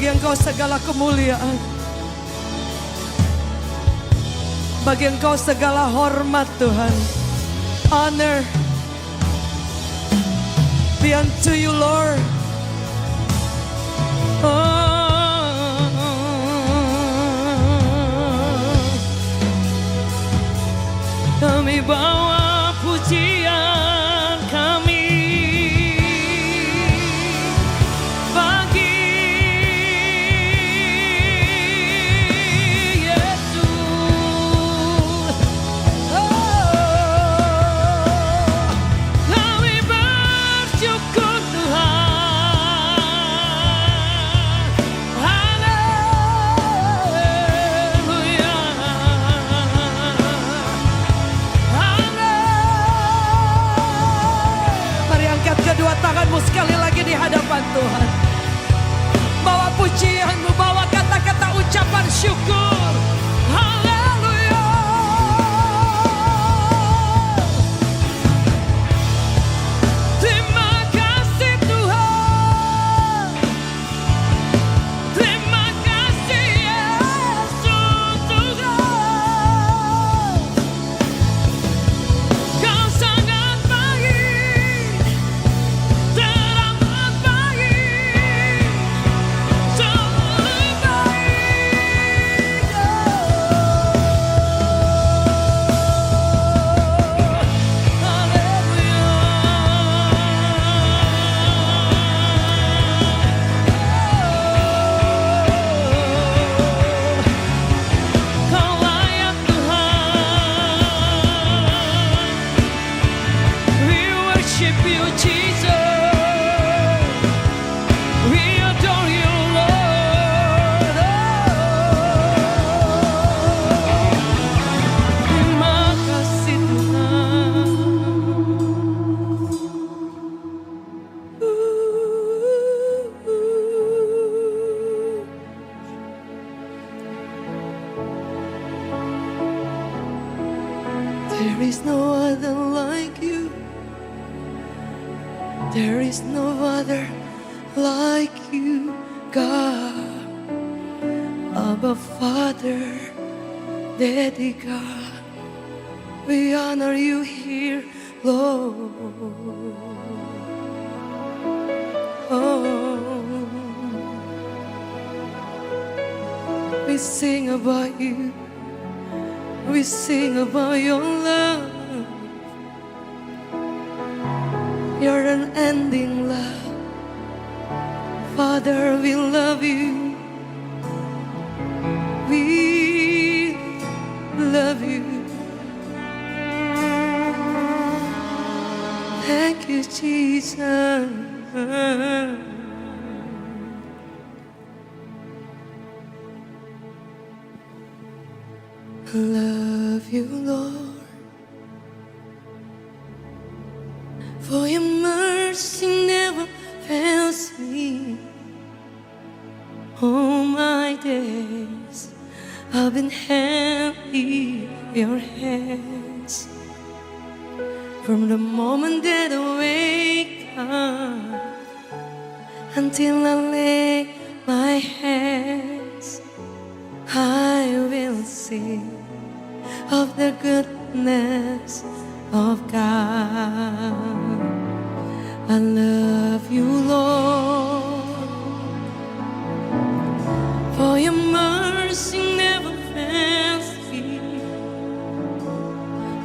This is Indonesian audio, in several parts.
Bagi Engkau segala kemuliaan, bagi Engkau segala hormat Tuhan. Honor be unto you, Lord. Kami bawa pujian kami bagi Yesus. Kami bersyukur Tuhan. Haleluya. Mari angkat kedua tanganmu sekali lagi di hadapan Tuhan. Bawa pujianmu, bawa kata-kata ucapan syukur. Haleluya. Terima kasih Tuhan. Terima kasih Yesus Tuhan. Kau sangat baik, teramat baik, selalu baik. Haleluya. Kau layak Tuhan. We worship you Jesus. We adore you Lord. Terima kasih Tuhan. There is no other like you. There is no other like you, God. Abba Father, Daddy God, we honor you here, Lord. We sing about you. We sing about your love, your unending love. Father, we love you. We love you. Thank you, Jesus. Love you, Lord, for your mercy never fails me. All my days I've been held in your hands. From the moment that I wake up until I lay my hands, I will sing of the goodness of God. I love you, Lord, for your mercy never fails me.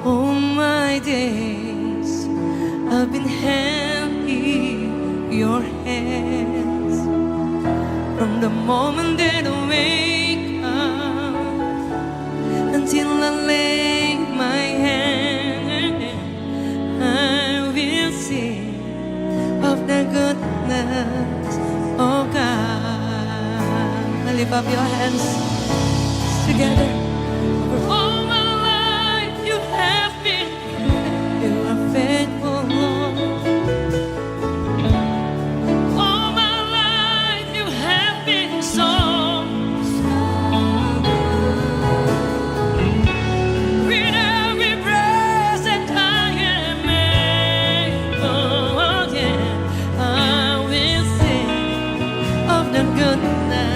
All my days I've been held in your hands. From the moment that I wake up until I lay my hand, I will sing of the goodness of God. Lift up your hands together. For all my life you have been, you are faithful, Lord. All my life you have been so with every breath that I am able, yeah, I will sing of the goodness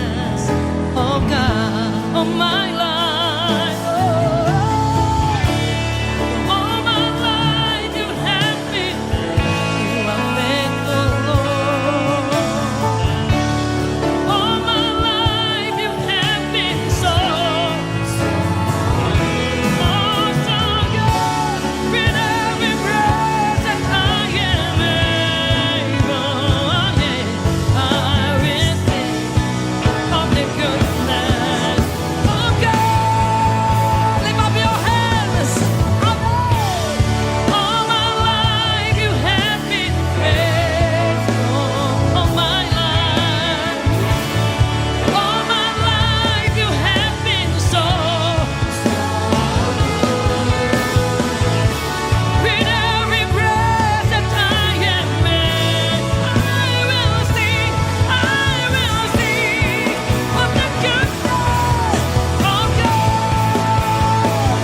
of my life. All my life you have been, you are faithful, Lord. All my life you have been so good. With every breath that I am able, yeah, I will sing of the goodness of God. Lift up your hands. All my life you have been faithful. All my life. All my life you have been so with every breath that I am made, I will sing of the goodness of God.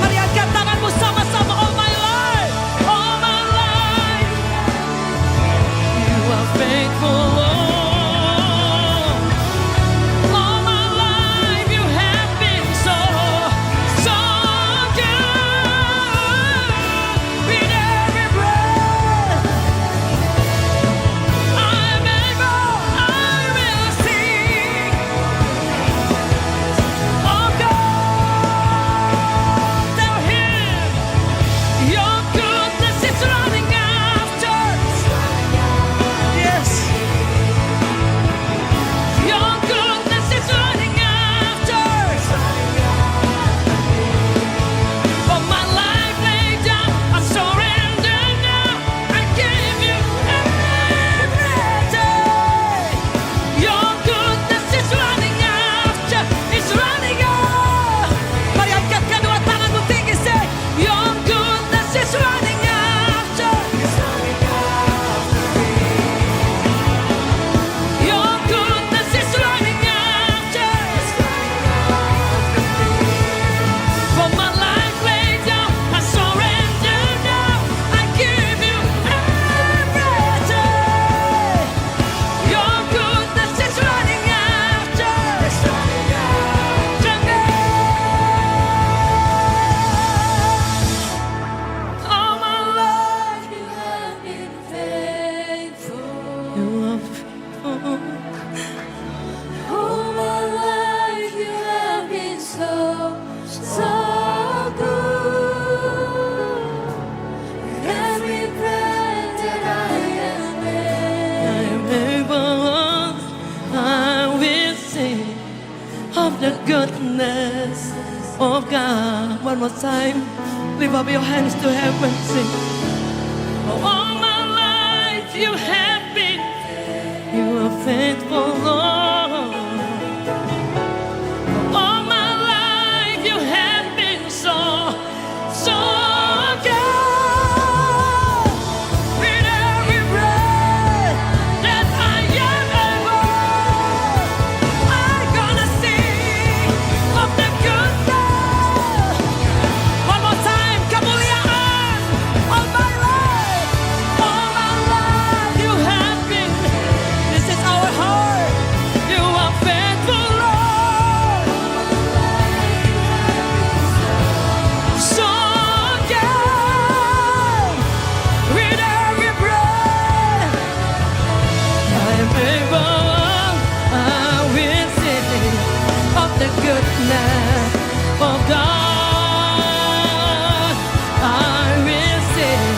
Mari angkat tanganmu sama-sama. All my life, you are faithful, Lord. All my life you have been so good. With every breath I'm able, I will sing of God. Tell Him your goodness is running after. Yes. Your goodness is running after. For my life laid down, I surrender now. I give you everything. Your goodness is running after. It's running out. Mari angkat kedua tanganmu tinggi, say, your goodness is running after. Your goodness is running after. For my life laid down, I surrender now. I give you everything. Your goodness is running after. All my life you have been faithful. You are faithful. All my life you have been so good. Every breath that I am able, I will sing of the goodness of God. One more time, lift up your hands to heaven, sing. All my life you have been, you are faithful, Lord. All my life you have been so good. With every breath that I am able, I'm gonna sing of the goodness. One more time, kemuliaan. All my life you have been. This is our heart. You are faithful, Lord. So good. With every breath I am able, I will sing of the goodness of God. I will sing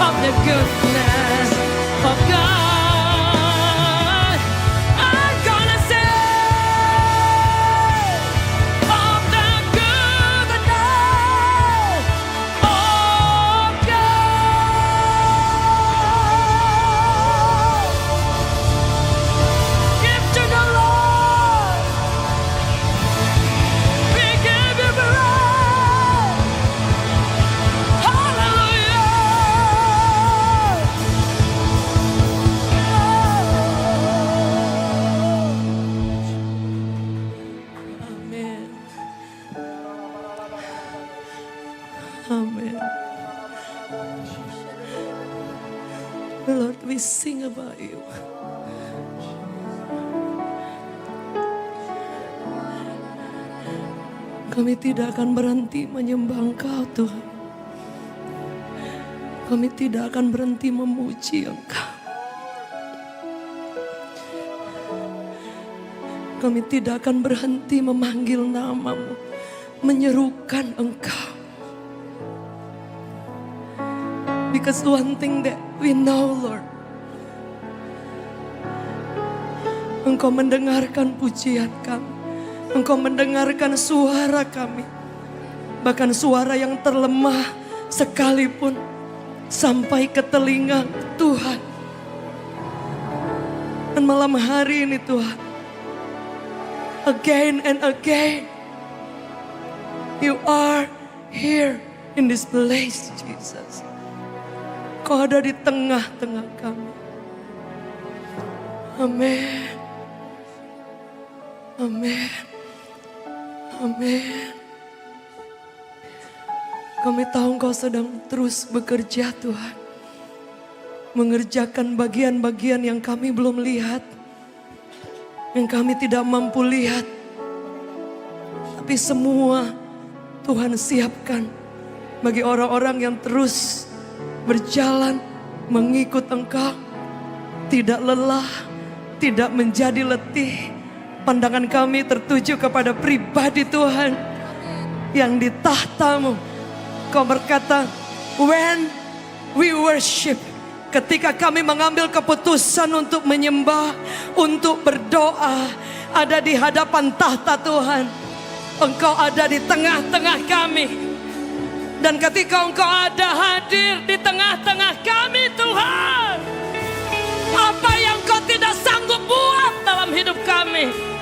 of the goodness of God. I'm gonna sing of the goodness of God. Give to the Lord. We give you praise. Hallelujah. Amen. Amen. Lord, we sing about you. Kami tidak akan berhenti menyembah Engkau Tuhan. Kami tidak akan berhenti memuji Engkau. Kami tidak akan berhenti memanggil nama-Mu, menyerukan Engkau. Because one thing that we know, Lord, Engkau mendengarkan pujian kami. Engkau mendengarkan suara kami. Bahkan suara yang terlemah sekalipun sampai ke telinga Tuhan. Dan malam hari ini Tuhan, again and again, You are here in this place, Jesus. Kau ada di tengah-tengah kami. Amin. Amin. Amin. Kami tahu Engkau sedang terus bekerja Tuhan. Mengerjakan bagian-bagian yang kami belum lihat. Yang kami tidak mampu lihat. Tapi semua Tuhan siapkan bagi orang-orang yang terus berjalan mengikut Engkau. Tidak lelah, tidak menjadi letih. Pandangan kami tertuju kepada pribadi Tuhan yang di tahta-Mu. Kau berkata, when we worship, ketika kami mengambil keputusan untuk menyembah, untuk berdoa, ada di hadapan tahta Tuhan. Engkau ada di tengah-tengah kami. Dan ketika Engkau ada hadir di tengah-tengah kami Tuhan, apa yang Kau tidak sanggup buat dalam hidup kami,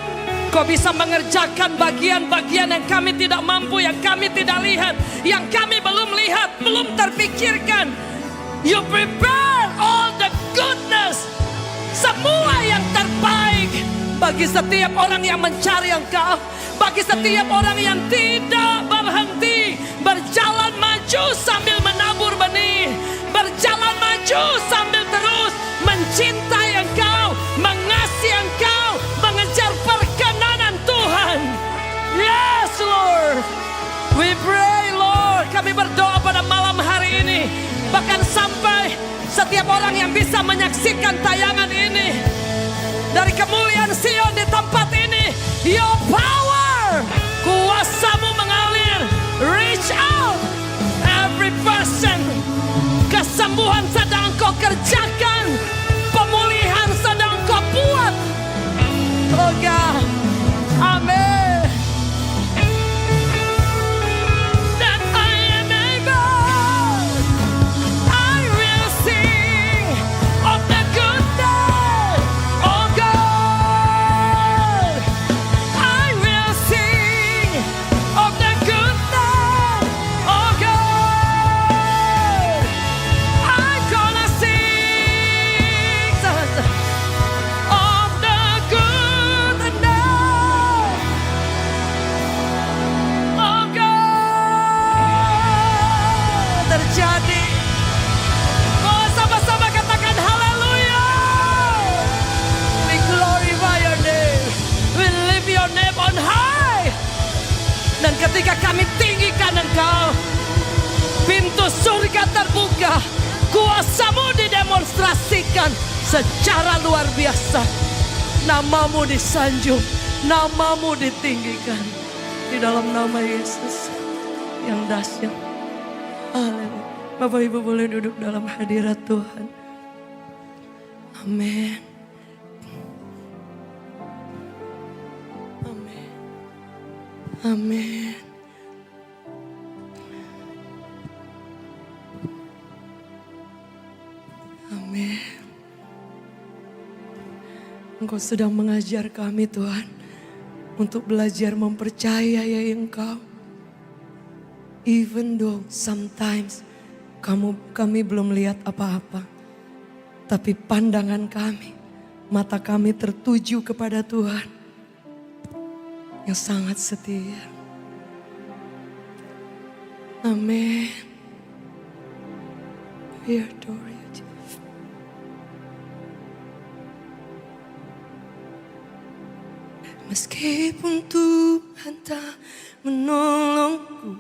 Kau bisa mengerjakan bagian-bagian yang kami tidak mampu, yang kami tidak lihat, yang kami belum lihat, belum terpikirkan. You prepare all the goodness, semua yang terbaik bagi setiap orang yang mencari Engkau, bagi setiap orang yang tidak berhenti, berjalan maju sambil menabur benih, berjalan maju sambil terus mencintai Engkau, mengasihi Engkau, mengejar perkenanan Tuhan. Yes Lord, we pray Lord. Kami berdoa pada malam hari ini, bahkan sampai setiap orang yang bisa menyaksikan tayangan ini dari kemuliaan Sion di tempat ini, Your power, kuasa-Mu mengalir, reach out every person. Kesembuhan sedang Engkau kerjakan, pemulihan sedang Engkau buat. Oh God, amin. That I am able, I will sing of the goodness of God. I will sing of the goodness of God. I'm gonna sing of the goodness of God. Terjadi. Oh, sama-sama katakan haleluya. We glorify Your name. We lift Your name on high. Dan ketika kami tinggikan Engkau, pintu surga terbuka, kuasa-Mu didemonstrasikan secara luar biasa. Nama-Mu disanjung, nama-Mu ditinggikan. Di dalam nama Yesus yang dahsyat. Haleluya. Bapak Ibu boleh duduk dalam hadirat Tuhan. Amin. Amin. Amin. Amin. Engkau sedang mengajar kami Tuhan, untuk belajar mempercayai Engkau. Even though sometimes kami belum lihat apa-apa, tapi pandangan kami, mata kami tertuju kepada Tuhan yang sangat setia. Amin. We adore You, Jesus. Meskipun Tuhan tak menolongku,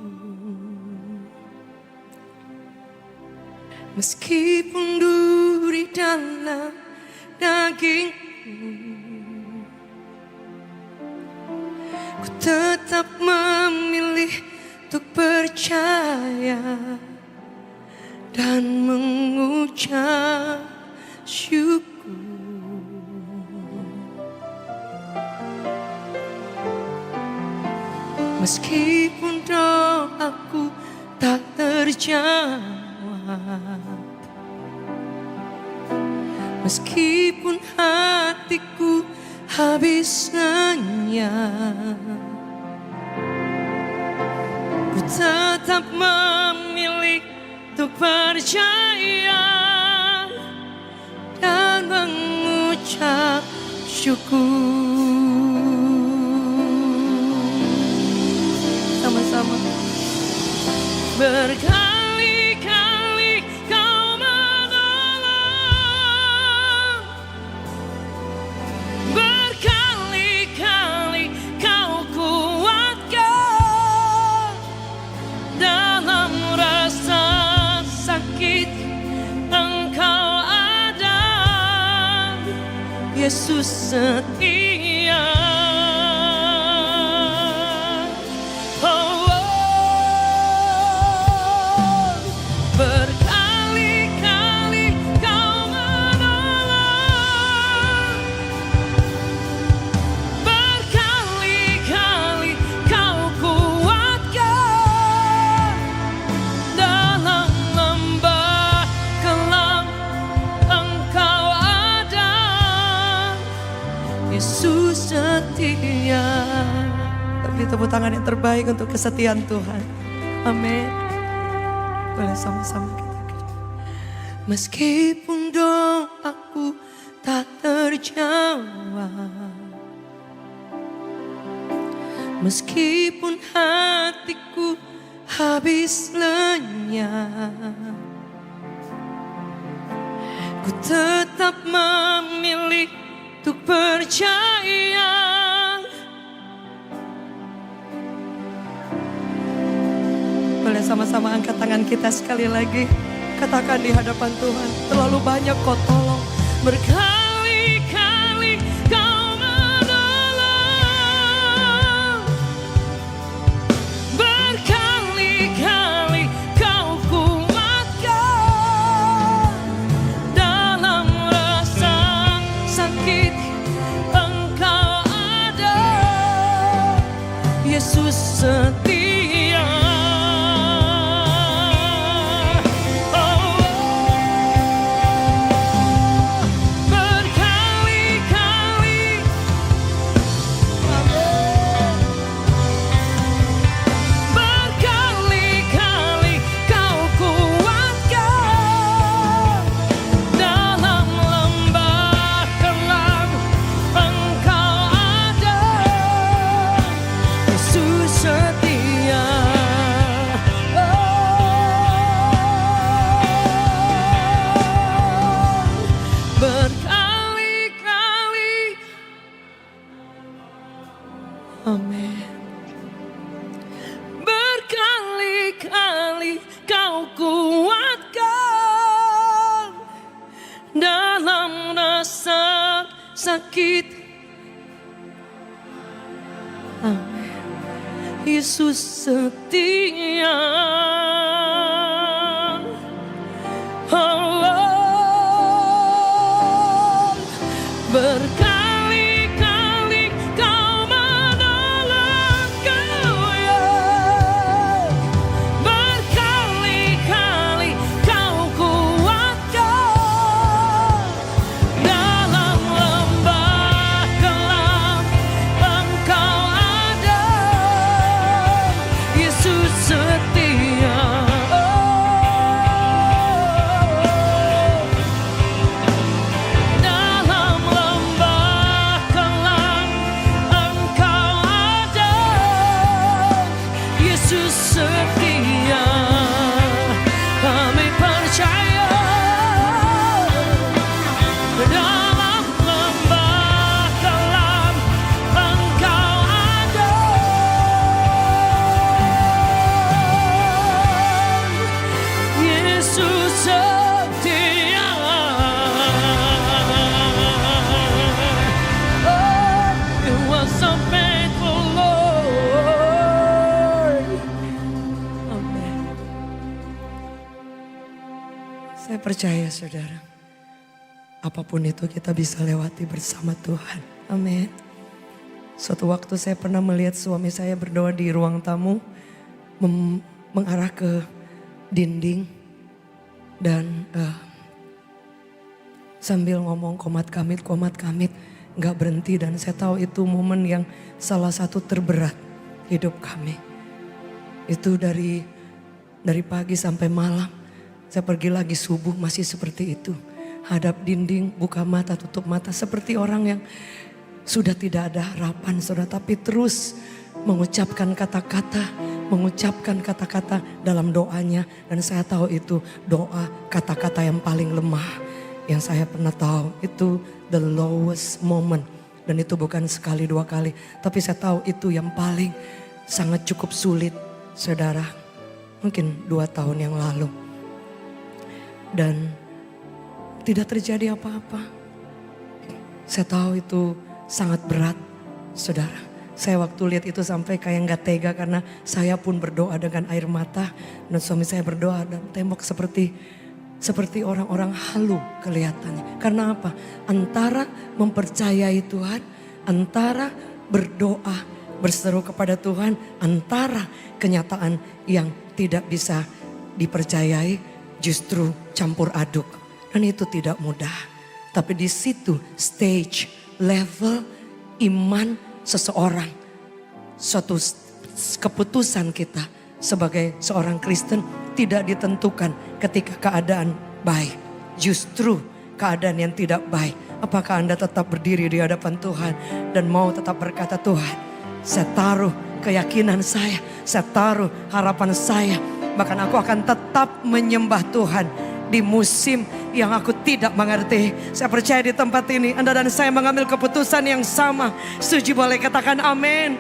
meskipun duri dalam dagingku, ku tetap memilih untuk percaya dan mengucap syukur. Meskipun doaku tak terjawab, meskipun hatiku habis lenyap, ku tetap memilih untuk percaya dan mengucap syukur. Sama-sama. Berkali-kali kau menolong, berkali-kali kau kuatkan dalam rasa sakit. Engkau ada, Yesus setia. Yesus setia. Beri tepuk tangan yang terbaik untuk kesetiaan Tuhan. Amin. Boleh sama-sama kita. Meskipun doaku tak terjawab, meskipun hatiku habis lenyap, ku tetap memilih untuk percaya. Boleh sama-sama angkat tangan kita sekali lagi. Katakan di hadapan Tuhan, terlalu banyak kau tolong. Berkali-kali kau menolong, berkali-kali kau kuatkan dalam rasa sakit. Engkau ada, Yesus setia. Amin. Berkali-kali kau kuatkan dalam rasa sakit. Amin. Yesus setia. Allah berkati. Dalam lembah percaya saudara, apapun itu kita bisa lewati bersama Tuhan. Amin. Suatu waktu saya pernah melihat suami saya berdoa di ruang tamu, mengarah ke dinding dan sambil ngomong komat kamit, gak berhenti. Dan saya tahu itu momen yang salah satu terberat hidup kami. Itu dari pagi sampai malam. Saya pergi lagi subuh masih seperti itu. Hadap dinding, buka mata, tutup mata. Seperti orang yang sudah tidak ada harapan saudara. Tapi terus mengucapkan kata-kata dalam doanya. Dan saya tahu itu doa kata-kata yang paling lemah yang saya pernah tahu. Itu the lowest moment. Dan itu bukan sekali dua kali. Tapi saya tahu itu yang paling sangat cukup sulit saudara. Mungkin 2 tahun yang lalu. Dan tidak terjadi apa-apa. Saya tahu itu sangat berat saudara. Saya waktu lihat itu sampai kayak gak tega karena saya pun berdoa dengan air mata. Dan suami saya berdoa dan tembok seperti orang-orang halu kelihatannya. Karena apa? Antara mempercayai Tuhan, antara berdoa, berseru kepada Tuhan, antara kenyataan yang tidak bisa dipercayai justru campur aduk. Dan itu tidak mudah. Tapi di situ stage, level iman seseorang. Suatu keputusan kita sebagai seorang Kristen tidak ditentukan ketika keadaan baik. Justru keadaan yang tidak baik. Apakah Anda tetap berdiri di hadapan Tuhan dan mau tetap berkata, Tuhan, saya taruh keyakinan saya taruh harapan saya. Bahkan aku akan tetap menyembah Tuhan di musim yang aku tidak mengerti. Saya percaya di tempat ini Anda dan saya mengambil keputusan yang sama. Setuju boleh katakan amin.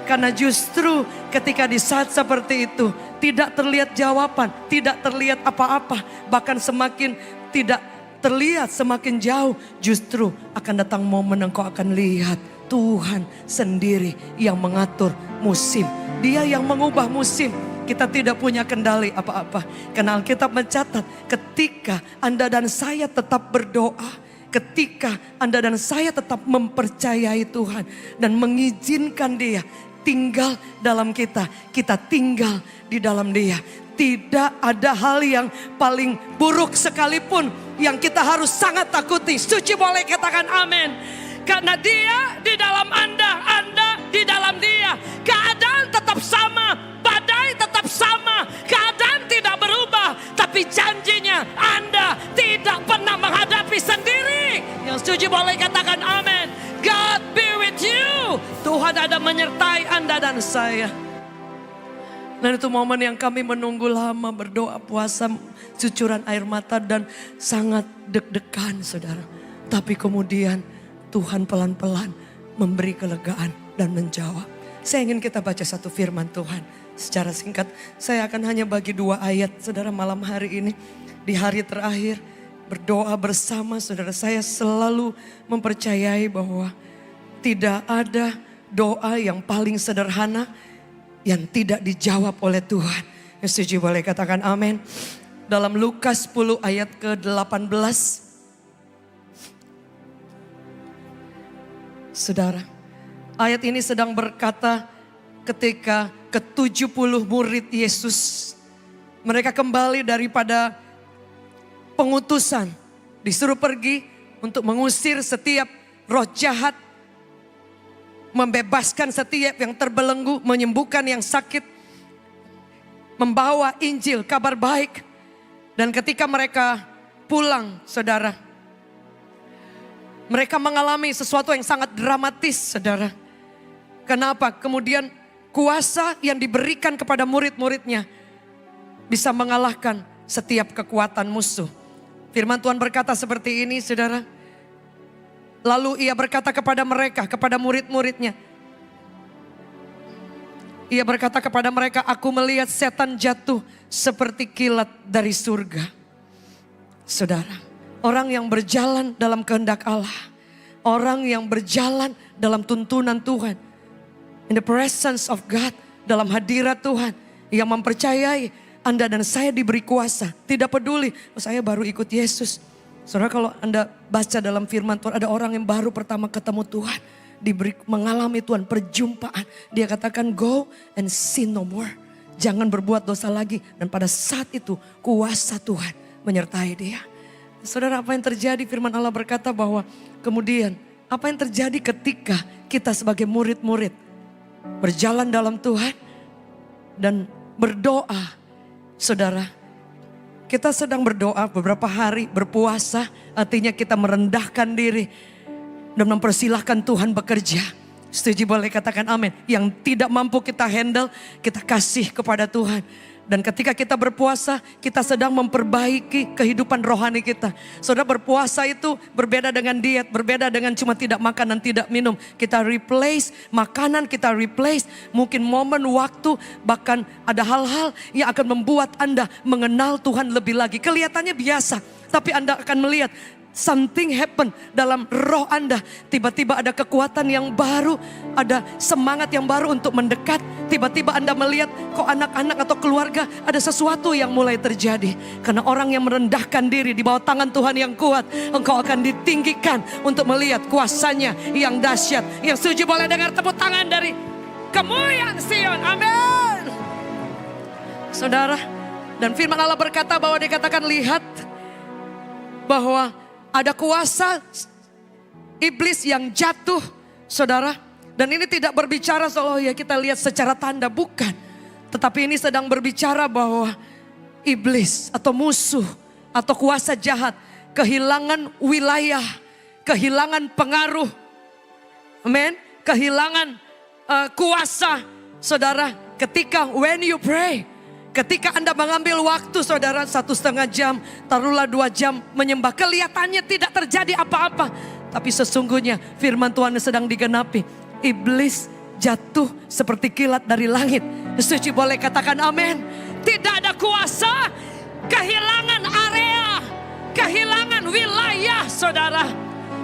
Karena justru ketika di saat seperti itu tidak terlihat jawaban, tidak terlihat apa-apa. Bahkan semakin tidak terlihat semakin jauh. Justru akan datang momen engkau akan lihat Tuhan sendiri yang mengatur musim. Dia yang mengubah musim. Kita tidak punya kendali apa-apa. Karena Alkitab mencatat ketika Anda dan saya tetap berdoa. Ketika Anda dan saya tetap mempercayai Tuhan. Dan mengizinkan Dia tinggal dalam kita. Kita tinggal di dalam Dia. Tidak ada hal yang paling buruk sekalipun yang kita harus sangat takuti. Suci boleh katakan amin. Karena Dia di dalam Anda, Anda di dalam Dia. Keadaan tetap sama, badai tetap sama, keadaan tidak berubah. Tapi janjinya Anda tidak pernah menghadapi sendiri. Yang setuju boleh katakan amin. God be with you. Tuhan ada menyertai Anda dan saya. Dan itu momen yang kami menunggu lama, berdoa, puasa, cucuran air mata dan sangat deg-degan saudara. Tapi kemudian Tuhan pelan-pelan memberi kelegaan dan menjawab. Saya ingin kita baca satu firman Tuhan secara singkat. Saya akan hanya bagi 2 ayat saudara malam hari ini. Di hari terakhir berdoa bersama saudara, saya selalu mempercayai bahwa tidak ada doa yang paling sederhana yang tidak dijawab oleh Tuhan. Yang setuju boleh katakan amin. Dalam Lukas 10 ayat ke-18. Saudara, ayat ini sedang berkata ketika ke-70 murid Yesus. Mereka kembali daripada pengutusan. Disuruh pergi untuk mengusir setiap roh jahat. Membebaskan setiap yang terbelenggu, menyembuhkan yang sakit. Membawa Injil, kabar baik. Dan ketika mereka pulang saudara. Mereka mengalami sesuatu yang sangat dramatis saudara. Kenapa? Kemudian kuasa yang diberikan kepada murid-muridnya bisa mengalahkan setiap kekuatan musuh. Firman Tuhan berkata seperti ini saudara. Lalu ia berkata kepada mereka, kepada murid-muridnya. Ia berkata kepada mereka, aku melihat setan jatuh seperti kilat dari surga. Saudara. Orang yang berjalan dalam kehendak Allah. Orang yang berjalan dalam tuntunan Tuhan. In the presence of God. Dalam hadirat Tuhan. Yang mempercayai Anda dan saya diberi kuasa. Tidak peduli, saya baru ikut Yesus. Saudara, kalau Anda baca dalam firman Tuhan, ada orang yang baru pertama ketemu Tuhan. Diberi mengalami Tuhan, perjumpaan. Dia katakan, go and sin no more. Jangan berbuat dosa lagi. Dan pada saat itu kuasa Tuhan menyertai dia. Saudara, apa yang terjadi? Firman Allah berkata bahwa kemudian apa yang terjadi ketika kita sebagai murid-murid berjalan dalam Tuhan dan berdoa. Saudara, kita sedang berdoa beberapa hari, berpuasa, artinya kita merendahkan diri dan mempersilahkan Tuhan bekerja. Setuju, boleh katakan amin. Yang tidak mampu kita handle, kita kasih kepada Tuhan. Dan ketika kita berpuasa, kita sedang memperbaiki kehidupan rohani kita. Saudara, berpuasa itu berbeda dengan diet, berbeda dengan cuma tidak makan dan tidak minum. Kita replace makanan, kita replace mungkin momen, waktu, bahkan ada hal-hal yang akan membuat Anda mengenal Tuhan lebih lagi. Kelihatannya biasa, tapi Anda akan melihat something happen dalam roh Anda. Tiba-tiba ada kekuatan yang baru, ada semangat yang baru untuk mendekat. Tiba-tiba Anda melihat kok anak-anak atau keluarga ada sesuatu yang mulai terjadi. Karena orang yang merendahkan diri di bawah tangan Tuhan yang kuat, engkau akan ditinggikan untuk melihat kuasanya yang dahsyat. Yang setuju boleh dengar tepuk tangan dari kemuliaan Sion. Amin. Saudara, dan firman Allah berkata bahwa dikatakan, lihat bahwa ada kuasa iblis yang jatuh, saudara. Dan ini tidak berbicara soal ya kita lihat secara tanda, bukan. Tetapi ini sedang berbicara bahwa iblis atau musuh atau kuasa jahat kehilangan wilayah, kehilangan pengaruh. Amin. Kehilangan kuasa, saudara. Ketika when you pray, ketika Anda mengambil waktu, saudara, 1,5 jam, taruhlah 2 jam menyembah. Kelihatannya tidak terjadi apa-apa. Tapi sesungguhnya firman Tuhan sedang digenapi. Iblis jatuh seperti kilat dari langit. Setuju boleh katakan amin. Tidak ada kuasa, kehilangan area, kehilangan wilayah, saudara.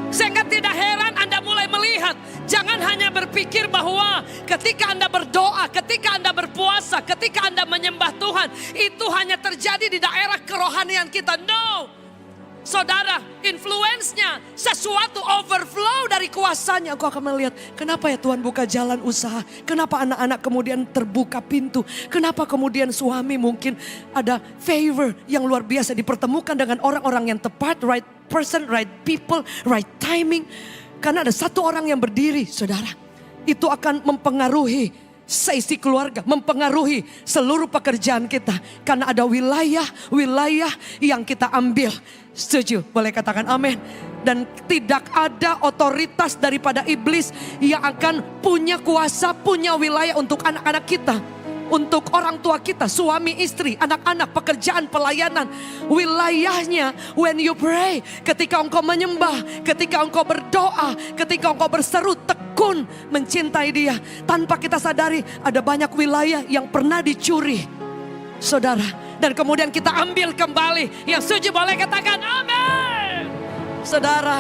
Sehingga tidak heran Anda mulai melihat. Jangan hanya berpikir bahwa ketika Anda berdoa, ketika Anda berpuasa, ketika Anda menyembah Tuhan, itu hanya terjadi di daerah kerohanian kita. No. Saudara, influence-nya, sesuatu overflow dari kuasanya. Kau akan melihat, kenapa ya Tuhan buka jalan usaha? Kenapa anak-anak kemudian terbuka pintu? Kenapa kemudian suami mungkin ada favor yang luar biasa dipertemukan dengan orang-orang yang tepat, right person, right people, right timing. Karena ada satu orang yang berdiri, saudara. Itu akan mempengaruhi seisi keluarga, mempengaruhi seluruh pekerjaan kita. Karena ada wilayah-wilayah yang kita ambil. Setuju? Boleh katakan amin. Dan tidak ada otoritas daripada iblis yang akan punya kuasa, punya wilayah untuk anak-anak kita. Untuk orang tua kita, suami, istri, anak-anak, pekerjaan, pelayanan. Wilayahnya when you pray. Ketika engkau menyembah, ketika engkau berdoa, ketika engkau berseru tekun mencintai dia. Tanpa kita sadari ada banyak wilayah yang pernah dicuri, saudara. Dan kemudian kita ambil kembali. Yang setuju boleh katakan amin. Saudara,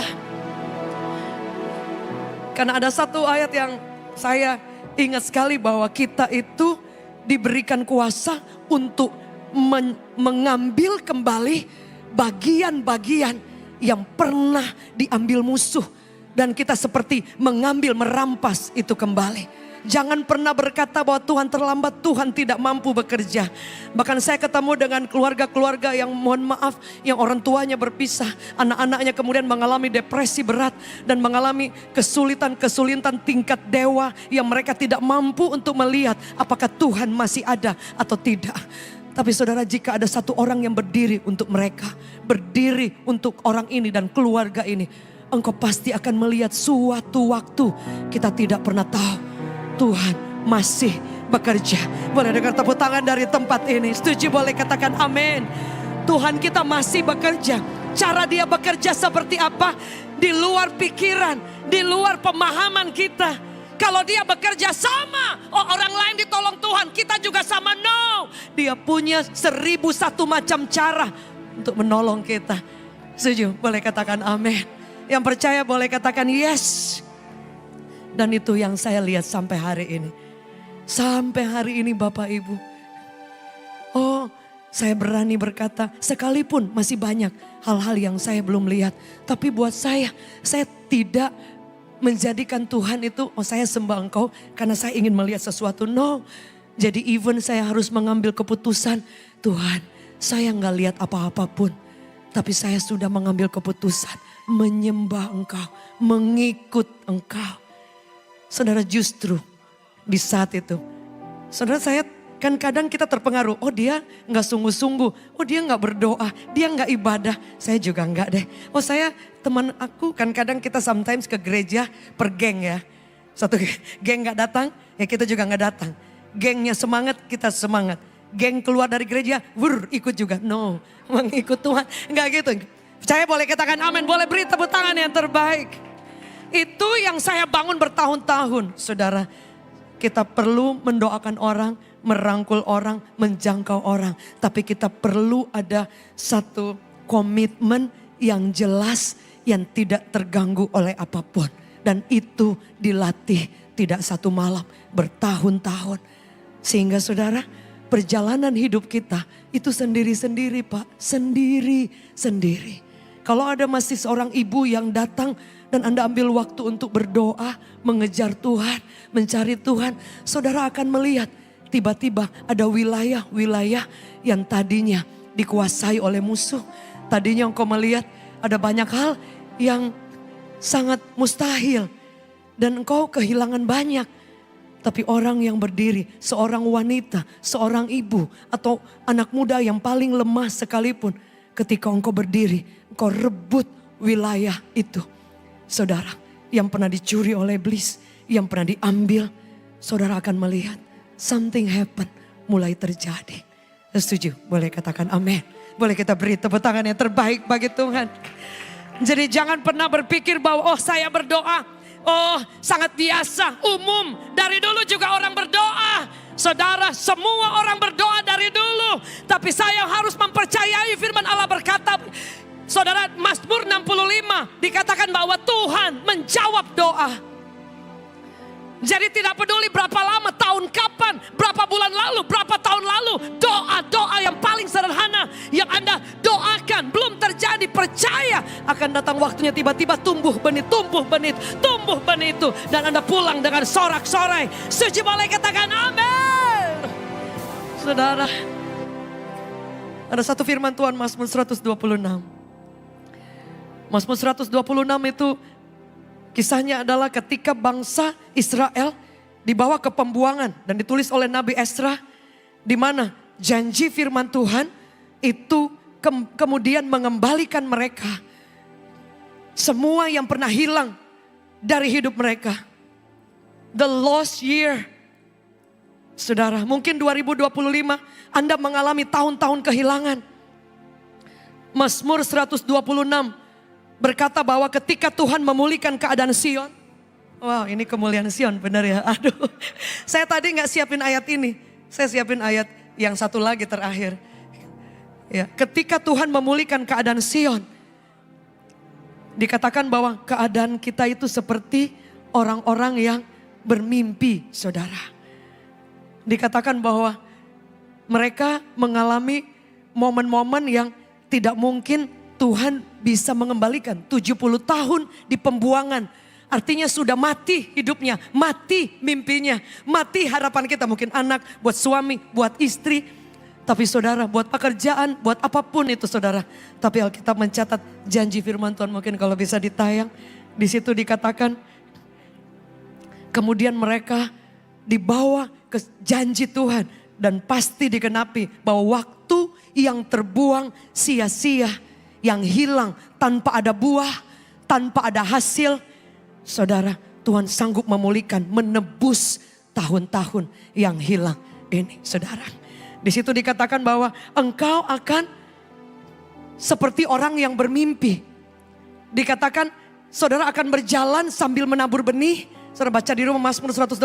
karena ada satu ayat yang saya ingat sekali bahwa kita itu diberikan kuasa untuk mengambil kembali bagian-bagian yang pernah diambil musuh. Dan kita seperti mengambil, merampas itu kembali. Jangan pernah berkata bahwa Tuhan terlambat, Tuhan tidak mampu bekerja. Bahkan saya ketemu dengan keluarga-keluarga yang mohon maaf, yang orang tuanya berpisah. Anak-anaknya kemudian mengalami depresi berat dan mengalami kesulitan-kesulitan tingkat dewa yang mereka tidak mampu untuk melihat apakah Tuhan masih ada atau tidak. Tapi saudara, jika ada satu orang yang berdiri untuk mereka, berdiri untuk orang ini dan keluarga ini, engkau pasti akan melihat suatu waktu kita tidak pernah tahu. Tuhan masih bekerja. Boleh dengar tepuk tangan dari tempat ini. Setuju boleh katakan amin. Tuhan kita masih bekerja. Cara dia bekerja seperti apa? Di luar pikiran, di luar pemahaman kita. Kalau dia bekerja sama, orang lain ditolong Tuhan, kita juga sama. No, dia punya 1001 macam cara untuk menolong kita. Setuju boleh katakan amin. Yang percaya boleh katakan yes. Dan itu yang saya lihat sampai hari ini. Sampai hari ini Bapak Ibu. Oh, Saya berani berkata, sekalipun masih banyak hal-hal yang saya belum lihat. Tapi buat saya tidak menjadikan Tuhan itu, oh saya sembah Engkau karena saya ingin melihat sesuatu. No, jadi even saya harus mengambil keputusan, Tuhan saya nggak lihat apa-apapun. Tapi saya sudah mengambil keputusan menyembah Engkau, mengikut Engkau. Saudara, justru di saat itu, saudara, saya kan kadang kita terpengaruh, oh dia nggak sungguh-sungguh, oh dia nggak berdoa, dia nggak ibadah. Saya juga nggak deh. Oh saya, teman aku kan kadang kita sometimes ke gereja per geng ya. Satu geng nggak datang, ya kita juga nggak datang. Gengnya semangat, kita semangat. Geng keluar dari gereja, ikut juga. No, mengikut Tuhan, nggak gitu. Saya boleh katakan amin, boleh beri tepuk tangan yang terbaik. Itu yang saya bangun bertahun-tahun, saudara. Kita perlu mendoakan orang, merangkul orang, menjangkau orang. Tapi kita perlu ada satu komitmen yang jelas, yang tidak terganggu oleh apapun. Dan itu dilatih tidak satu malam, bertahun-tahun. Sehingga saudara, perjalanan hidup kita itu sendiri-sendiri Pak. Sendiri-sendiri. Kalau ada masih seorang ibu yang datang dan Anda ambil waktu untuk berdoa, mengejar Tuhan, mencari Tuhan. Saudara akan melihat tiba-tiba ada wilayah-wilayah yang tadinya dikuasai oleh musuh. Tadinya engkau melihat ada banyak hal yang sangat mustahil. Dan engkau kehilangan banyak. Tapi orang yang berdiri, seorang wanita, seorang ibu atau anak muda yang paling lemah sekalipun. Ketika engkau berdiri, engkau rebut wilayah itu. Saudara, yang pernah dicuri oleh iblis, yang pernah diambil, saudara akan melihat something happen, mulai terjadi. Setuju? Boleh katakan amin. Boleh kita beri tepuk tangan yang terbaik bagi Tuhan. Jadi jangan pernah berpikir bahwa oh saya berdoa, oh sangat biasa, umum. Dari dulu juga orang berdoa. Saudara, semua orang berdoa dari dulu. Tapi saya harus mempercayai firman Allah berkata, saudara, Mazmur 65 dikatakan bahwa Tuhan menjawab doa. Jadi tidak peduli berapa lama, tahun kapan, berapa bulan lalu, berapa tahun lalu. Doa-doa yang paling sederhana yang Anda doakan belum terjadi. Percaya akan datang waktunya tiba-tiba tumbuh benih, tumbuh benih, tumbuh benih itu. Dan Anda pulang dengan sorak-sorai. Suci boleh katakan amin. Saudara, ada satu firman Tuhan Mazmur 126. Mazmur 126 itu kisahnya adalah ketika bangsa Israel dibawa ke pembuangan dan ditulis oleh Nabi Ezra, di mana janji firman Tuhan itu kemudian mengembalikan mereka semua yang pernah hilang dari hidup mereka. The lost year. Saudara, mungkin 2025 Anda mengalami tahun-tahun kehilangan. Mazmur 126 berkata bahwa ketika Tuhan memulihkan keadaan Sion. Wow, ini kemuliaan Sion, benar ya. Aduh, saya tadi gak siapin ayat ini. Saya siapin ayat yang satu lagi terakhir. Ya, ketika Tuhan memulihkan keadaan Sion. Dikatakan bahwa keadaan kita itu seperti orang-orang yang bermimpi, saudara. Dikatakan bahwa mereka mengalami momen-momen yang tidak mungkin Tuhan bisa mengembalikan. 70 tahun di pembuangan. Artinya sudah mati hidupnya, mati mimpinya, mati harapan kita. Mungkin anak, buat suami, buat istri. Tapi saudara, buat pekerjaan, buat apapun itu saudara. Tapi Alkitab mencatat janji firman Tuhan, mungkin kalau bisa ditayang. Di situ dikatakan, kemudian mereka dibawa ke janji Tuhan. Dan pasti dikenapi bahwa waktu yang terbuang sia-sia, yang hilang tanpa ada buah, tanpa ada hasil. Saudara, Tuhan sanggup memulihkan, menebus tahun-tahun yang hilang ini, saudara. Di situ dikatakan bahwa engkau akan seperti orang yang bermimpi. Dikatakan saudara akan berjalan sambil menabur benih. Saudara baca di rumah Mazmur 126.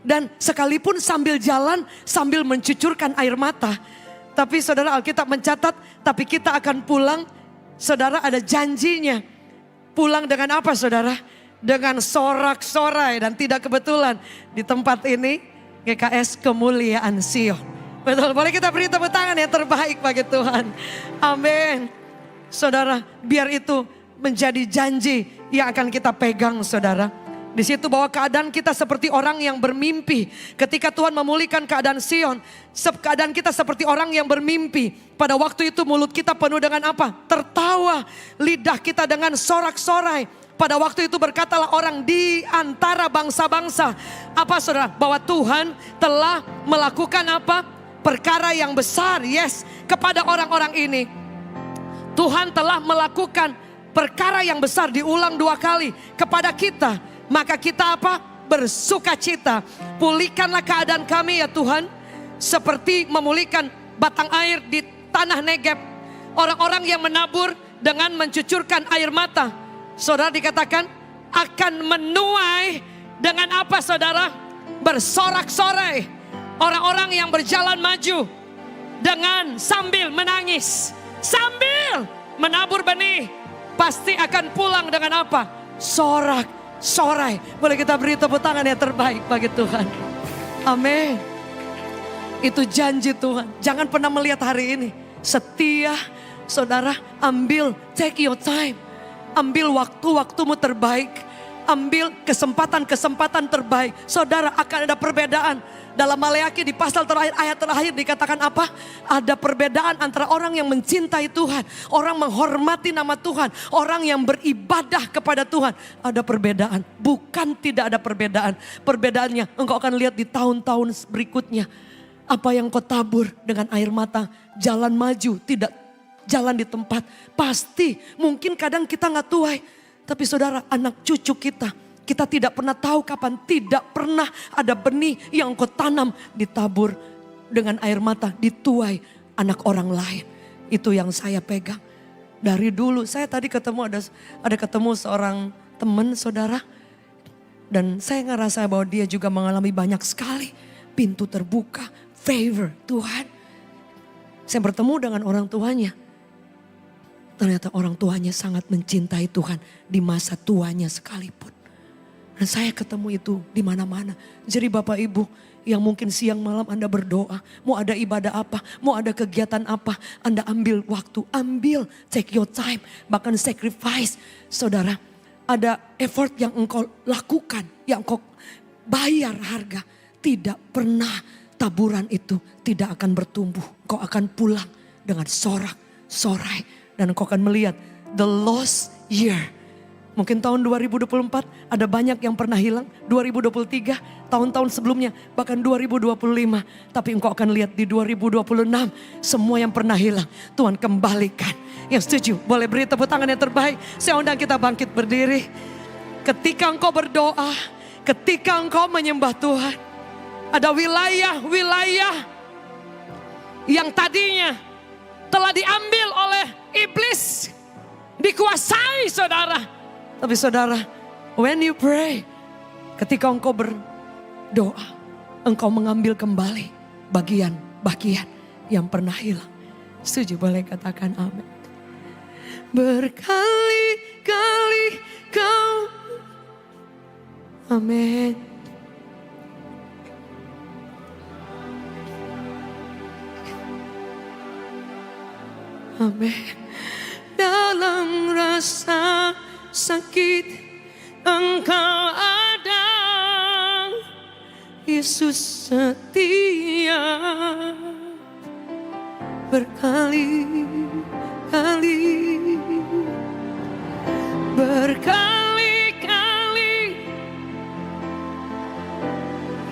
Dan sekalipun sambil jalan, sambil mencucurkan air mata. Tapi saudara, Alkitab mencatat, tapi kita akan pulang. Saudara, ada janjinya. Pulang dengan apa saudara? Dengan sorak-sorai. Dan tidak kebetulan di tempat ini GKS Kemuliaan Sion. Betul, boleh kita beri tepuk tangan yang terbaik bagi Tuhan. Amin. Saudara, biar itu menjadi janji yang akan kita pegang, saudara. Di situ bahwa keadaan kita seperti orang yang bermimpi. Ketika Tuhan memulihkan keadaan Sion, keadaan kita seperti orang yang bermimpi. Pada waktu itu mulut kita penuh dengan apa? Tertawa, lidah kita dengan sorak-sorai. Pada waktu itu berkatalah orang di antara bangsa-bangsa. Apa saudara? Bahwa Tuhan telah melakukan apa? Perkara yang besar, yes, kepada orang-orang ini. Tuhan telah melakukan perkara yang besar diulang 2 kali kepada kita. Maka kita apa? Bersuka cita. Pulihkanlah keadaan kami ya Tuhan. Seperti memulihkan batang air di tanah Negeb. Orang-orang yang menabur dengan mencucurkan air mata. Saudara dikatakan akan menuai dengan apa saudara? Bersorak-sorai. Orang-orang yang berjalan maju dengan sambil menangis, sambil menabur benih, pasti akan pulang dengan apa? Sorak-sorai. Boleh kita beri tepuk tangan yang terbaik bagi Tuhan. Amin. Itu janji Tuhan. Jangan pernah melihat hari ini. Setia, saudara, ambil, take your time. Ambil waktu-waktumu terbaik. Ambil kesempatan-kesempatan terbaik. Saudara, akan ada perbedaan. Dalam Maleakhi di pasal terakhir, ayat terakhir dikatakan apa? Ada perbedaan antara orang yang mencintai Tuhan, orang menghormati nama Tuhan, orang yang beribadah kepada Tuhan. Ada perbedaan, bukan tidak ada perbedaan. Perbedaannya engkau akan lihat di tahun-tahun berikutnya. Apa yang kau tabur dengan air mata, jalan maju, tidak jalan di tempat. Pasti mungkin kadang kita gak tuai, tapi saudara, anak cucu kita tidak pernah tahu kapan, tidak pernah ada benih yang kau tanam ditabur dengan air mata, dituai anak orang lain. Itu yang saya pegang dari dulu. Saya tadi ketemu ada ketemu seorang teman saudara, dan saya ngerasa bahwa dia juga mengalami banyak sekali pintu terbuka, favor Tuhan. Saya bertemu dengan orang tuanya. Ternyata orang tuanya sangat mencintai Tuhan di masa tuanya sekalipun. Dan saya ketemu itu di mana-mana. Jadi Bapak Ibu yang mungkin siang malam Anda berdoa, mau ada ibadah apa, mau ada kegiatan apa, Anda ambil waktu, ambil, take your time, bahkan sacrifice. Saudara, ada effort yang engkau lakukan, yang engkau bayar harga. Tidak pernah taburan itu tidak akan bertumbuh. Engkau akan pulang dengan sorak-sorai. Dan engkau akan melihat the lost year. Mungkin tahun 2024 ada banyak yang pernah hilang. 2023, tahun-tahun sebelumnya, bahkan 2025. Tapi engkau akan lihat di 2026 semua yang pernah hilang Tuhan kembalikan. Yang setuju boleh beri tepuk tangan yang terbaik. Saya undang kita bangkit berdiri. Ketika engkau berdoa, ketika engkau menyembah Tuhan, ada wilayah-wilayah yang tadinya telah diambil oleh iblis, dikuasai saudara. Tapi saudara, when you pray, ketika engkau berdoa, engkau mengambil kembali bagian-bagian yang pernah hilang. Setuju boleh katakan amin. Berkali-kali kau, amin. Amin. Dalam rasa sakit engkau ada, Yesus setia. Berkali-kali, berkali-kali,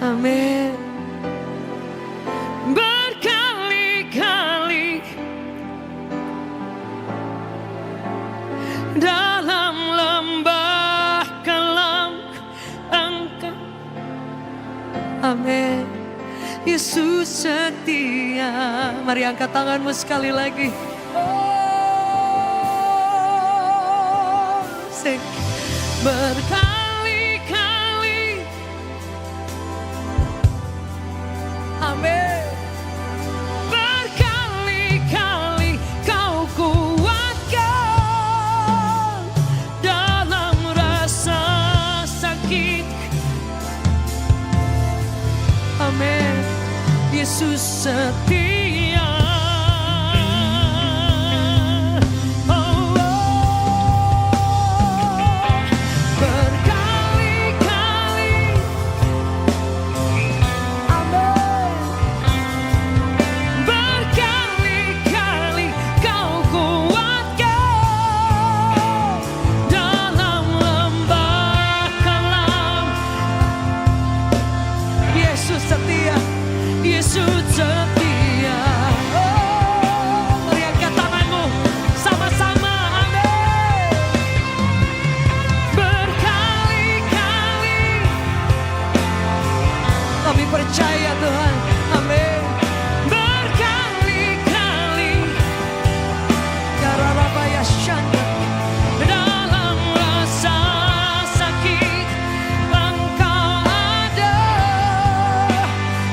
amin. Berkali-kali dalam lembah kelam engkau, amin. Yesus setia. Mari angkat tanganmu sekali lagi. Oh, sing. Berkali-kali, amin. Berkali-kali kau kuatkan dalam rasa sakit, amin. Yesus Yesus setia. Oh, berkali-kali, amin, berkali-kali kau kuatkan dalam lembah kelam. Yesus setia, Yesus setia. Oh, teriakkan tanganmu sama-sama, amin. Berkali-kali kami percaya Tuhan, amin. Berkali-kali Yarabaya Shanda, dalam rasa sakit Engkau ada.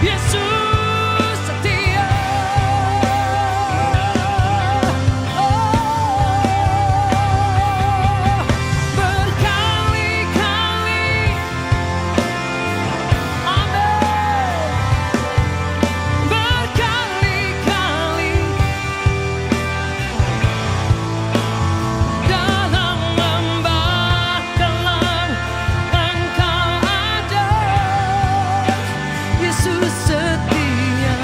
Yesus setia. Oh, berkali-kali, amin. Berkali-kali dalam lembah kelam Engkau ada. Yesus setia.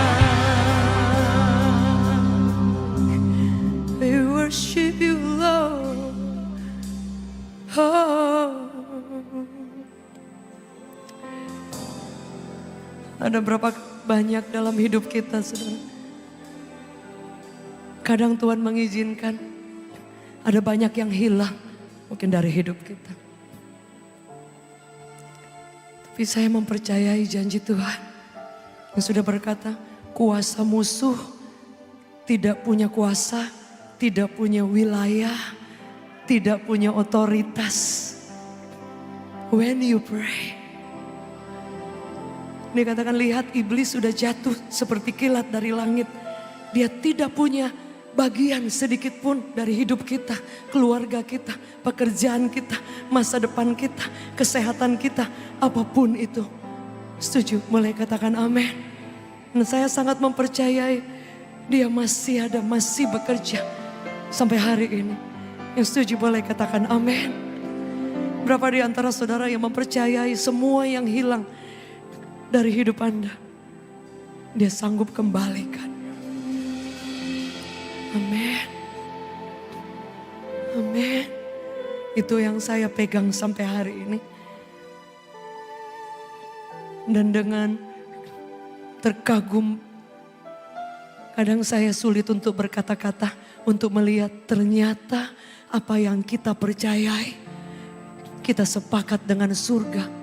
We worship you, Lord. Oh. Ada berapa banyak dalam hidup kita, saudara. Kadang Tuhan mengizinkan ada banyak yang hilang mungkin dari hidup kita. Tapi saya mempercayai janji Tuhan yang sudah berkata, kuasa musuh tidak punya kuasa, tidak punya wilayah, tidak punya otoritas. When you pray, dikatakan lihat iblis sudah jatuh seperti kilat dari langit. Dia tidak punya bagian sedikit pun dari hidup kita, keluarga kita, pekerjaan kita, masa depan kita, kesehatan kita, apapun itu. Setuju? Mulai katakan amin. Dan saya sangat mempercayai dia masih ada, masih bekerja sampai hari ini. Yang setuju boleh katakan amin. Berapa di antara saudara yang mempercayai semua yang hilang dari hidup Anda, dia sanggup kembalikan. Amin. Amin. Itu yang saya pegang sampai hari ini. Dan dengan terkagum, kadang saya sulit untuk berkata-kata, untuk melihat ternyata apa yang kita percayai, kita sepakat dengan surga.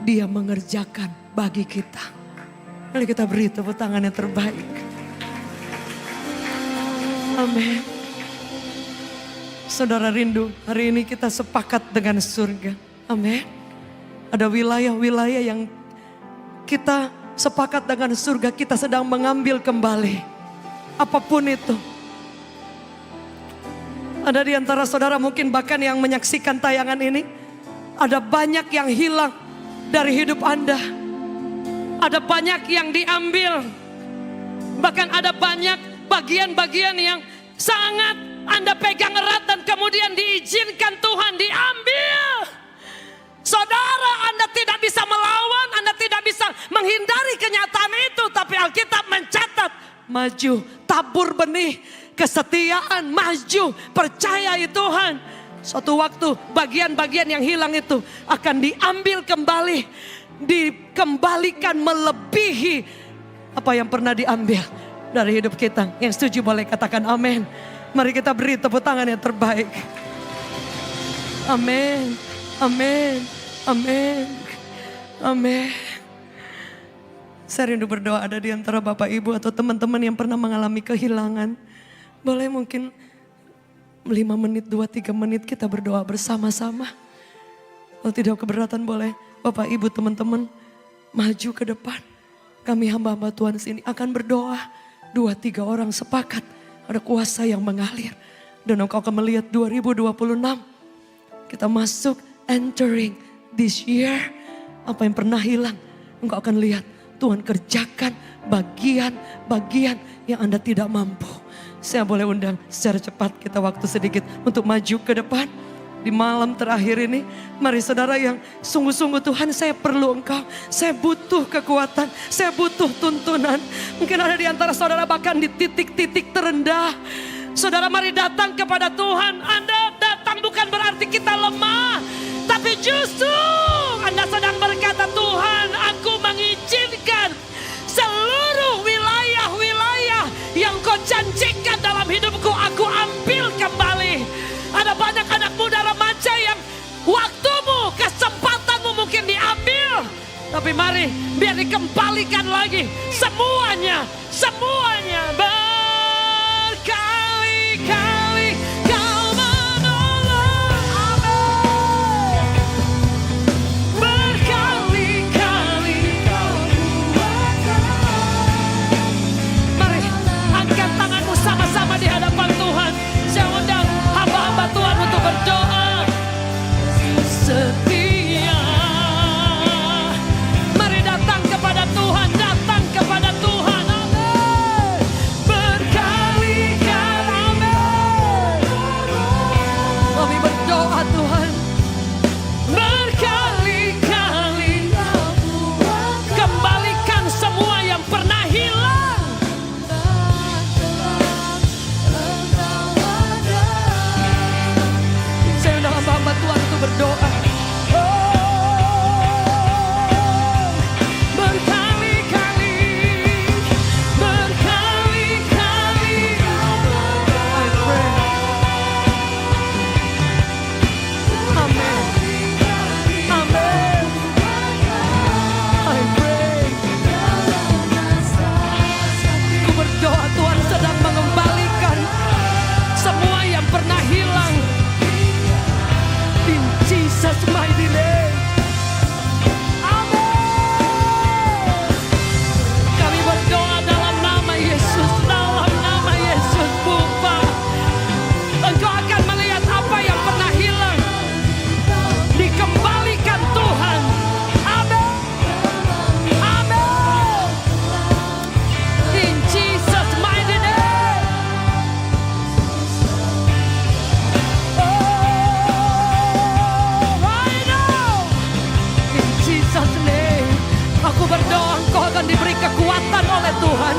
Dia mengerjakan bagi kita. Mari kita beri tepuk tangan yang terbaik. Amin. Saudara rindu, hari ini kita sepakat dengan surga. Amin. Ada wilayah-wilayah yang kita sepakat dengan surga, kita sedang mengambil kembali. Apapun itu. Ada di antara saudara mungkin bahkan yang menyaksikan tayangan ini, ada banyak yang hilang dari hidup Anda. Ada banyak yang diambil. Bahkan ada banyak bagian-bagian yang sangat Anda pegang erat dan kemudian diizinkan Tuhan diambil. Saudara, Anda tidak bisa melawan, Anda tidak bisa menghindari kenyataan itu. Tapi Alkitab mencatat, maju, tabur benih, kesetiaan, maju, percayai Tuhan. Suatu waktu bagian-bagian yang hilang itu akan diambil kembali, dikembalikan melebihi apa yang pernah diambil dari hidup kita. Yang setuju boleh katakan amin. Mari kita beri tepuk tangan yang terbaik. Amin, amin, amin, amin. Saya rindu berdoa ada di antara Bapak Ibu atau teman-teman yang pernah mengalami kehilangan. Boleh mungkin 5 menit, 2-3 menit kita berdoa bersama-sama. Kalau tidak keberatan boleh Bapak Ibu teman-teman maju ke depan. Kami hamba-hamba Tuhan sini akan berdoa. 2-3 orang sepakat ada kuasa yang mengalir. Dan engkau akan melihat 2026 kita masuk entering this year. Apa yang pernah hilang engkau akan lihat Tuhan kerjakan bagian-bagian yang Anda tidak mampu. Saya boleh undang secara cepat, kita waktu sedikit untuk maju ke depan. Di malam terakhir ini, mari saudara yang sungguh-sungguh Tuhan, saya perlu Engkau, saya butuh kekuatan, saya butuh tuntunan. Mungkin ada di antara saudara bahkan di titik-titik terendah. Saudara mari datang kepada Tuhan. Anda datang bukan berarti kita lemah, tapi justru Anda sedang berkata, Tuhan, aku mengizinkan seluruh wilayah-wilayah yang Kau janjikan dalam hidupku, aku ambil kembali. Ada banyak anak muda remaja yang waktumu, kesempatanmu mungkin diambil. Tapi mari biar dikembalikan lagi semuanya. Berkali-kali Kau menolong. Amin. Berkali-kali Kau buatkan. Mari angkat tanganmu sama-sama di hadapan Tuhan. Saya undang hamba-hamba Tuhan untuk berdoa. Setia. Mari datang kepada Tuhan, datang kepada Tuhan. Amin. Berkali-kali. Amin. Kami berdoa Tuhan. Berkali-kali kembalikan semua yang pernah hilang. Saya undang hamba-hamba Tuhan untuk berdoa. Jesus mighty name. Amin. Kami berdoa dalam nama Yesus, dalam nama Yesus Bapa. Engkau akan melihat apa yang pernah hilang, dikembalikan Tuhan. Amin. Amin. In Jesus mighty name. Aku berdoa engkau akan diberi kekuatan oleh Tuhan.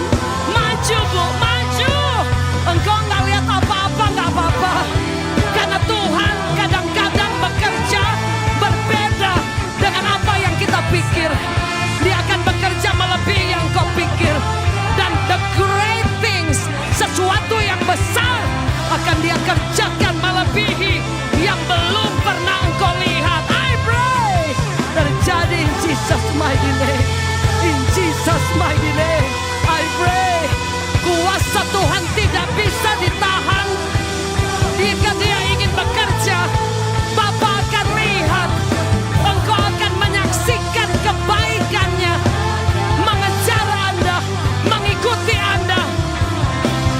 Maju Bu, maju. Engkau nggak lihat apa-apa, nggak apa-apa. Karena Tuhan kadang-kadang bekerja berbeda dengan apa yang kita pikir. Dia akan bekerja melebihi yang kau pikir. Dan the great things, sesuatu yang besar akan Dia kerjakan melebihi yang belum pernah engkau lihat. I pray terjadi in Jesus mighty name. In Jesus mighty name I pray. Kuasa Tuhan tidak bisa ditahan. Jika Dia ingin bekerja, Bapa akan lihat. Engkau akan menyaksikan kebaikannya, mengejar Anda, mengikuti Anda.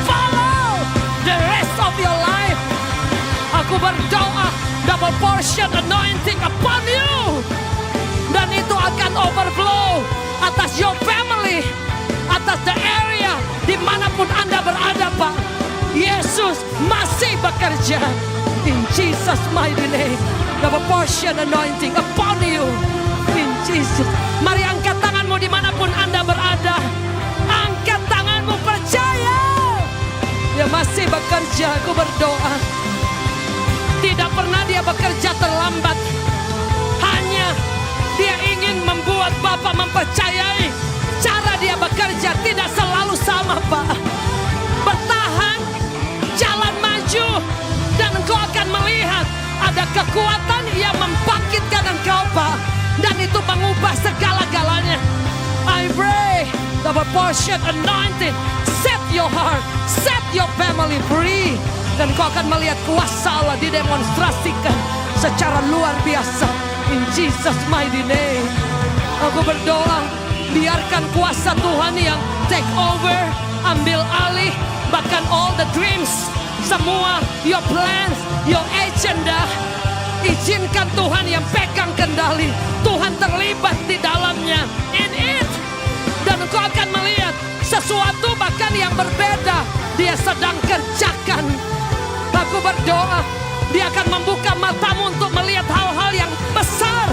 Follow the rest of your life. Aku berdoa double portion anointing upon you. Dan itu akan overflow atas your family, atas the area dimanapun Anda berada Pak. Yesus masih bekerja. In Jesus mighty name, double portion anointing upon you. In Jesus. Mari angkat tanganmu dimanapun Anda berada. Angkat tanganmu, percaya Dia masih bekerja. Aku berdoa tidak pernah Dia bekerja terlambat. Hanya Dia ingin membuat Bapak mempercayai cara Dia bekerja tidak selalu sama Pak. Bertahan, jalan maju, dan engkau akan melihat ada kekuatan yang membangkitkan engkau Pak. Dan itu mengubah segala-galanya. I pray double portion anointing, set your heart, set your family free. Dan kau akan melihat kuasa Allah didemonstrasikan secara luar biasa. In Jesus mighty name. Aku berdoa, biarkan kuasa Tuhan yang take over, ambil alih, bahkan all the dreams, semua your plans, your agenda. Izinkan Tuhan yang pegang kendali. Tuhan terlibat di dalamnya. In it, engkau akan melihat sesuatu bahkan yang berbeda dia sedang kerjakan. Aku berdoa, dia akan membuka matamu untuk melihat hal-hal yang besar,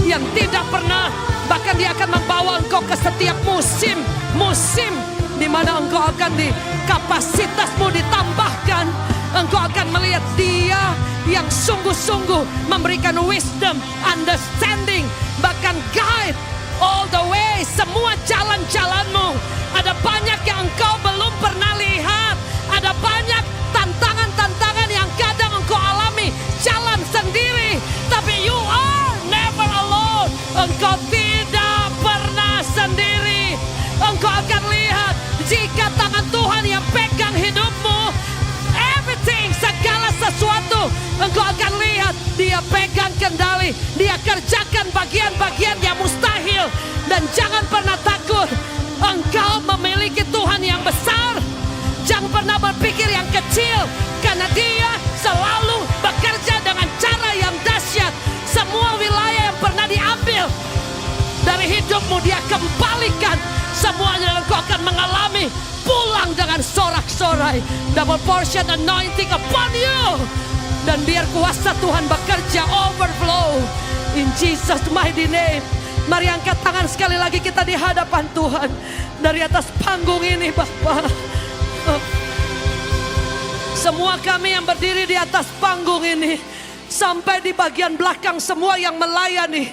yang tidak pernah. Bahkan dia akan membawa engkau ke setiap musim di mana engkau akan kapasitasmu ditambahkan. Engkau akan melihat dia yang sungguh-sungguh memberikan wisdom, understanding, bahkan guide all the way, semua jalan-jalanmu. Ada banyak yang engkau belum pernah lihat. Ada banyak tantangan-tantangan yang kadang engkau alami jalan sendiri. Tapi you are never alone. Engkau tidak pernah sendiri. Engkau akan lihat jika tangan Tuhan yang pegang hidupmu, everything, segala sesuatu, engkau akan lihat dia pegang kendali. Dia kerjakan bagian-bagian yang mustahil. Dan jangan pernah takut. Engkau memiliki Tuhan yang besar. Jangan pernah berpikir yang kecil, karena dia selalu bekerja dengan cara yang dahsyat. Semua wilayah yang pernah diambil dari hidupmu dia kembalikan semuanya, dan engkau akan mengalami pulang dengan sorak-sorai. Double portion anointing upon you. Dan biar kuasa Tuhan bekerja overflow. In Jesus mighty name. Mari angkat tangan sekali lagi kita di hadapan Tuhan. Dari atas panggung ini Bapak. Semua kami yang berdiri di atas panggung ini. Sampai di bagian belakang semua yang melayani.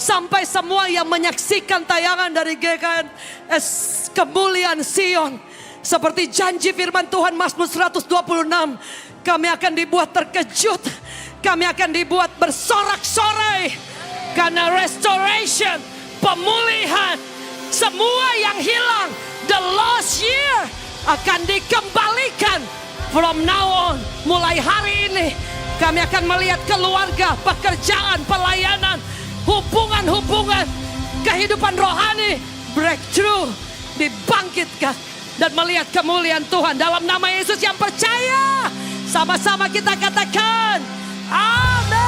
Sampai semua yang menyaksikan tayangan dari GKS Kemuliaan Sion. Seperti janji firman Tuhan Mazmur 126. Kami akan dibuat terkejut. Kami akan dibuat bersorak-sorai. Karena restoration, pemulihan, semua yang hilang, the lost year akan dikembalikan. From now on, mulai hari ini kami akan melihat keluarga, pekerjaan, pelayanan, hubungan-hubungan, kehidupan rohani, breakthrough, dibangkitkan dan melihat kemuliaan Tuhan. Dalam nama Yesus yang percaya, sama-sama kita katakan, amin.